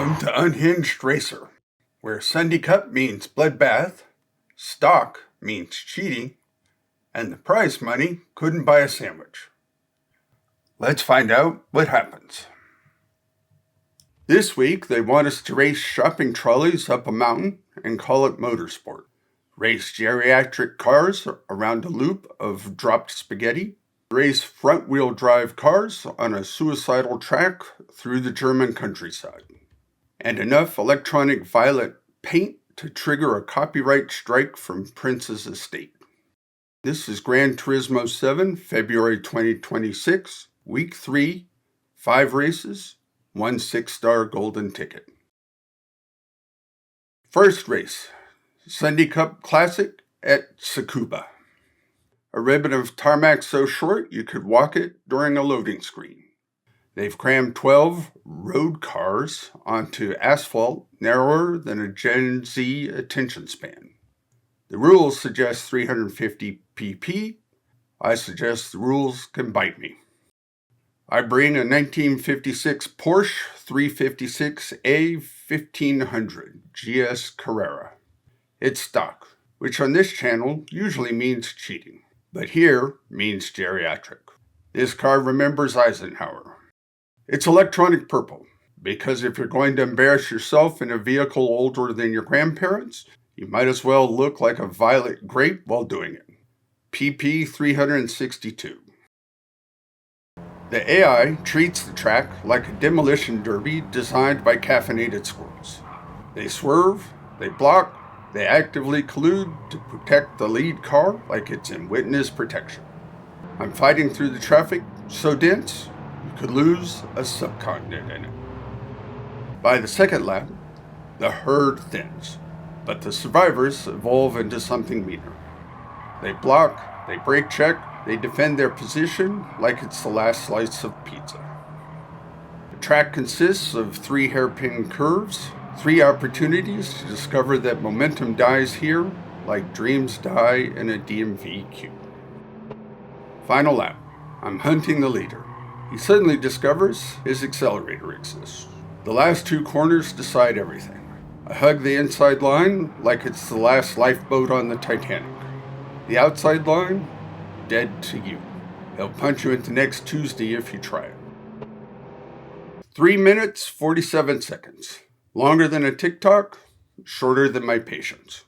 Welcome to Unhinged Racer, where Sunday Cup means bloodbath, stock means cheating, and the prize money couldn't buy a sandwich. Let's find out what happens. This week, they want us to race shopping trolleys up a mountain and call it motorsport. Race geriatric cars around a loop of dropped spaghetti. Race front-wheel drive cars on a suicidal track through the German countryside. And enough electronic violet paint to trigger a copyright strike from Prince's estate. This is Gran Turismo 7, February 2026, Week 3, 5 races, 1 6-star golden ticket. First race, Sunday Cup Classic at Tsukuba. A ribbon of tarmac so short you could walk it during a loading screen. They've crammed 12 road cars onto asphalt narrower than a Gen Z attention span. The rules suggest 350 pp. I suggest the rules can bite me. I bring a 1956 Porsche 356A 1500 GS Carrera. It's stock, which on this channel usually means cheating, but here means geriatric. This car remembers Eisenhower. It's electronic purple, because if you're going to embarrass yourself in a vehicle older than your grandparents, you might as well look like a violet grape while doing it. PP 362. The AI treats the track like a demolition derby designed by caffeinated squirrels. They swerve, they block, they actively collude to protect the lead car like it's in witness protection. I'm fighting through the traffic so dense, you could lose a subcontinent in it. By the second lap, the herd thins, but the survivors evolve into something meaner. They block, they brake check, they defend their position like it's the last slice of pizza. The track consists of 3 hairpin curves, 3 opportunities to discover that momentum dies here like dreams die in a DMV queue. Final lap. I'm hunting the leader. He suddenly discovers his accelerator exists. The last 2 corners decide everything. I hug the inside line like it's the last lifeboat on the Titanic. The outside line, dead to you. He'll punch you into next Tuesday if you try it. 3 minutes, 47 seconds. Longer than a TikTok, shorter than my patience.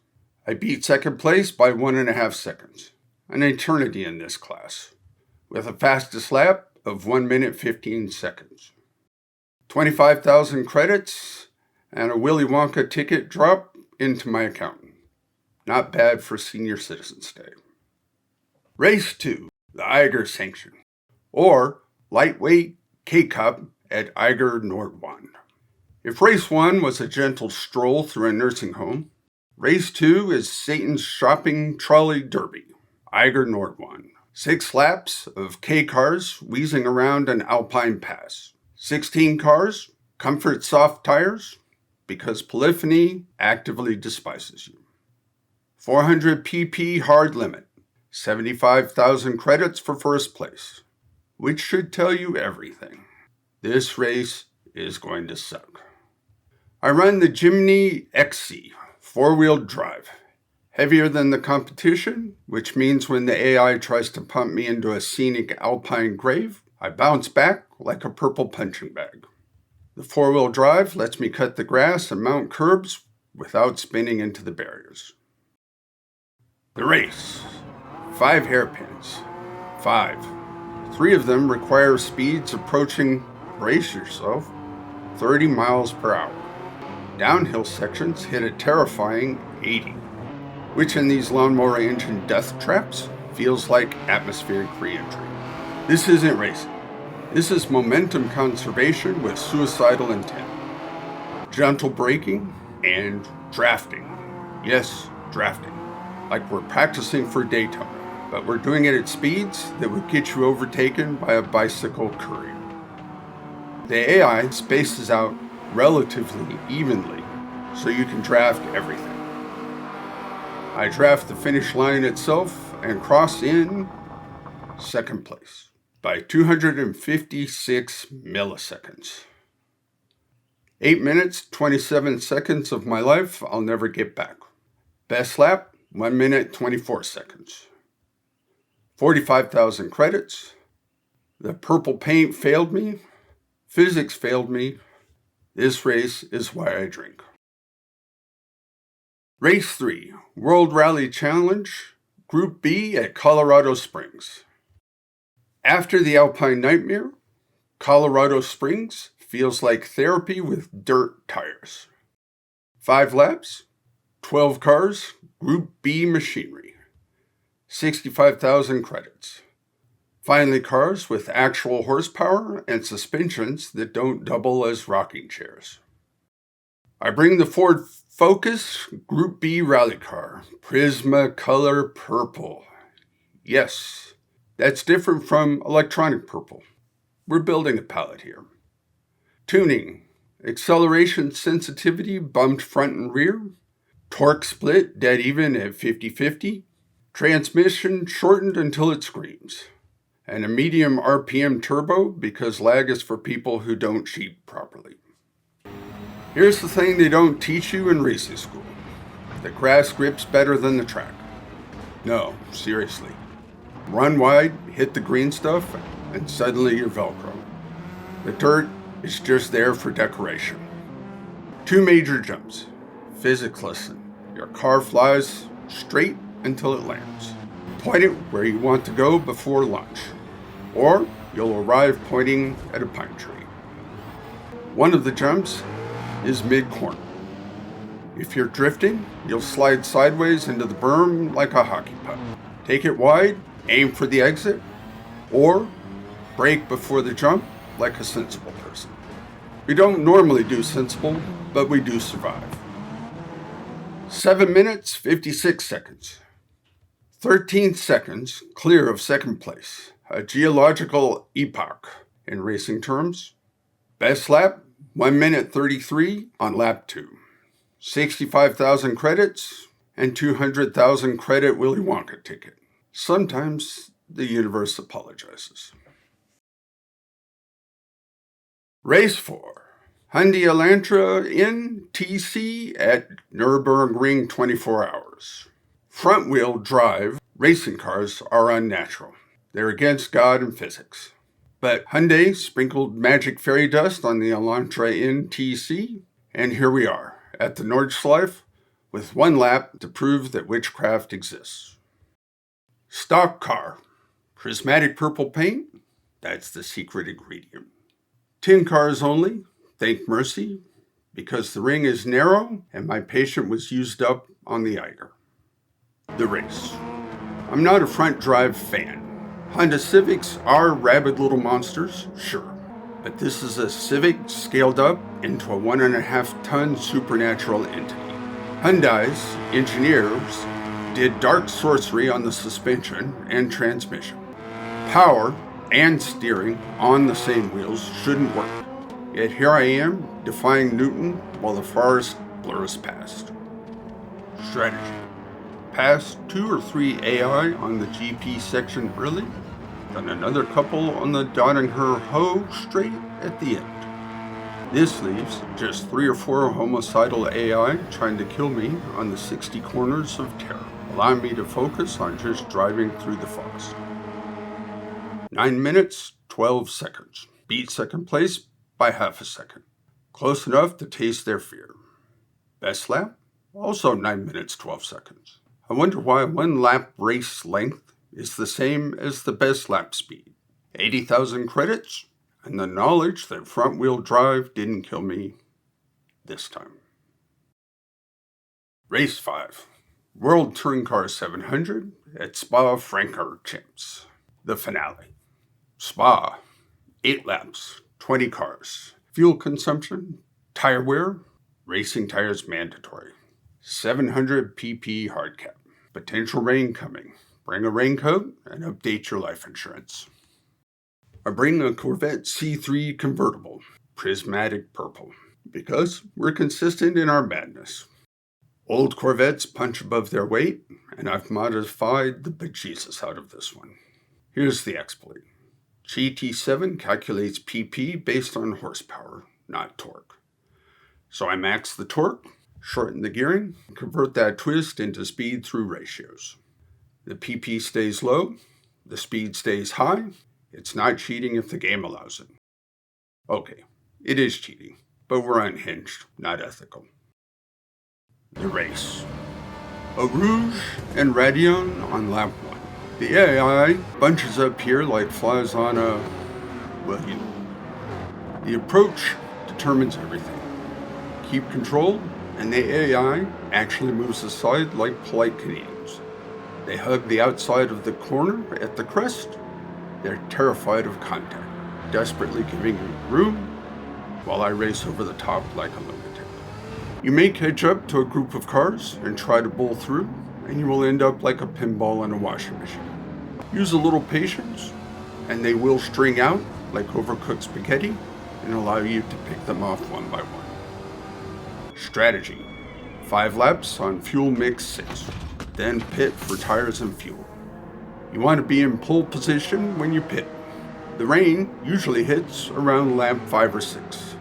I beat second place by 1.5 seconds. An eternity in this class. With a fastest lap of 1 minute 15 seconds. 25,000 credits and a Willy Wonka ticket drop into my account. Not bad for Senior Citizens Day. Race 2, the Eiger sanction. Or lightweight K-Cup at Eiger Nordwand. If race 1 was a gentle stroll through a nursing home, race 2 is Satan's shopping trolley derby, Eiger Nordwand. 6 laps of K-cars wheezing around an alpine pass. 16 cars, comfort soft tires, because polyphony actively despises you. 400 pp hard limit, 75,000 credits for first place, which should tell you everything. This race is going to suck. I run the Jimny XC, 4-wheel drive. Heavier than the competition, which means when the AI tries to pump me into a scenic alpine grave, I bounce back like a purple punching bag. The 4-wheel drive lets me cut the grass and mount curbs without spinning into the barriers. The race. 5 hairpins. 5. 3 of them require speeds approaching, brace yourself, 30 miles per hour. Downhill sections hit a terrifying 80, which in these lawnmower engine death traps feels like atmospheric re-entry. This isn't racing. This is momentum conservation with suicidal intent. Gentle braking and drafting. Yes, drafting. Like we're practicing for Daytona, but we're doing it at speeds that would get you overtaken by a bicycle courier. The AI spaces out relatively evenly, so you can draft everything. I draft the finish line itself and cross in second place by 256 milliseconds. 8 minutes, 27 seconds of my life I'll never get back. Best lap, 1 minute, 24 seconds. 45,000 credits. The purple paint failed me. Physics failed me. This race is why I drink. Race 3, World Rally Challenge, Group B at Colorado Springs. After the Alpine Nightmare, Colorado Springs feels like therapy with dirt tires. 5 laps, 12 cars, Group B machinery. 65,000 credits. Finally, cars with actual horsepower and suspensions that don't double as rocking chairs. I bring the Ford Focus Group B rally car, Prismacolor purple. Yes, that's different from electronic purple. We're building a palette here. Tuning, acceleration sensitivity bumped front and rear, torque split dead even at 50-50, transmission shortened until it screams, and a medium RPM turbo because lag is for people who don't cheat properly. Here's the thing they don't teach you in racing school. The grass grips better than the track. No, seriously. Run wide, hit the green stuff, and suddenly you're Velcro. The dirt is just there for decoration. 2 major jumps. Physics lesson. Your car flies straight until it lands. Point it where you want to go before launch, or you'll arrive pointing at a pine tree. One of the jumps is mid-corner. If you're drifting, you'll slide sideways into the berm like a hockey puck. Take it wide, aim for the exit, or brake before the jump like a sensible person. We don't normally do sensible, but we do survive. 7 minutes, 56 seconds. 13 seconds clear of second place, a geological epoch in racing terms. Best lap, 1 minute 33 on lap 2. 65,000 credits and 200,000 credit Willy Wonka ticket. Sometimes the universe apologizes. Race 4, Hyundai Elantra NTC at Nürburgring 24 hours. Front-wheel drive racing cars are unnatural. They're against God and physics. But Hyundai sprinkled magic fairy dust on the Elantra NTC, and here we are at the Nordschleife with 1 lap to prove that witchcraft exists. Stock car, prismatic purple paint, that's the secret ingredient. 10 cars only, thank mercy, because the ring is narrow and my patience was used up on the Eiger. The race. I'm not a front drive fan. Honda Civics are rabid little monsters, sure, but this is a Civic scaled up into a 1.5-ton supernatural entity. Hyundai's engineers did dark sorcery on the suspension and transmission. Power and steering on the same wheels shouldn't work, yet here I am defying Newton while the forest blurs past. Strategy. Pass 2 or 3 AI on the GP section early, then another couple on the Dottinger straight at the end. This leaves just 3 or 4 homicidal AI trying to kill me on the 60 corners of terror, allowing me to focus on just driving through the forest. 9 minutes, 12 seconds. Beat second place by half a second. Close enough to taste their fear. Best lap? Also 9 minutes, 12 seconds. I wonder why 1 lap race length is the same as the best lap speed. 80,000 credits, and the knowledge that front-wheel drive didn't kill me this time. Race 5, World Touring Car 700 at Spa-Francorchamps. The finale. Spa, 8 laps, 20 cars. Fuel consumption, tire wear, racing tires mandatory. 700 pp hard cap. Potential rain coming. Bring a raincoat and update your life insurance. I bring a Corvette C3 convertible, prismatic purple, because we're consistent in our madness. Old Corvettes punch above their weight, and I've modified the bejesus out of this one. Here's the exploit. GT7 calculates PP based on horsepower, not torque. So I max the torque, shorten the gearing, convert that twist into speed through ratios. The PP stays low, the speed stays high. It's not cheating if the game allows it. Okay, it is cheating, but we're unhinged, not ethical. The race. Eau Rouge and Radion on lap 1. The AI bunches up here like flies on a, well, you know. The approach determines everything. Keep control, and the AI actually moves aside like polite Canadians. They hug the outside of the corner at the crest. They're terrified of contact, desperately giving you room, while I race over the top like a lunatic. You may catch up to a group of cars and try to bowl through, and you will end up like a pinball in a washing machine. Use a little patience, and they will string out like overcooked spaghetti and allow you to pick them off one by one. Strategy. 5 laps on fuel mix 6, then pit for tires and fuel. You want to be in pole position when you pit. The rain usually hits around lap 5 or 6.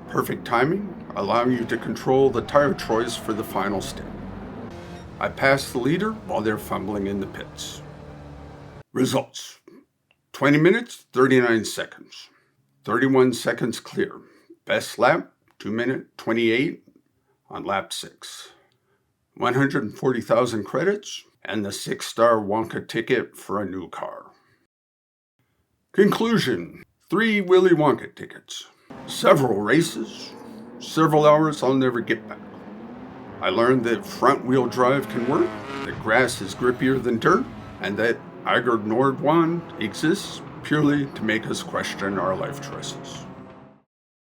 Perfect timing, allowing you to control the tire choice for the final stint. I pass the leader while they're fumbling in the pits. Results. 20 minutes, 39 seconds. 31 seconds clear. Best lap, 2 minute 28 on lap 6. 140,000 credits and the 6-star Wonka ticket for a new car. Conclusion. 3 Willy Wonka tickets. Several races. Several hours I'll never get back. I learned that front-wheel drive can work, that grass is grippier than dirt, and that Eiger Nordwand exists purely to make us question our life choices.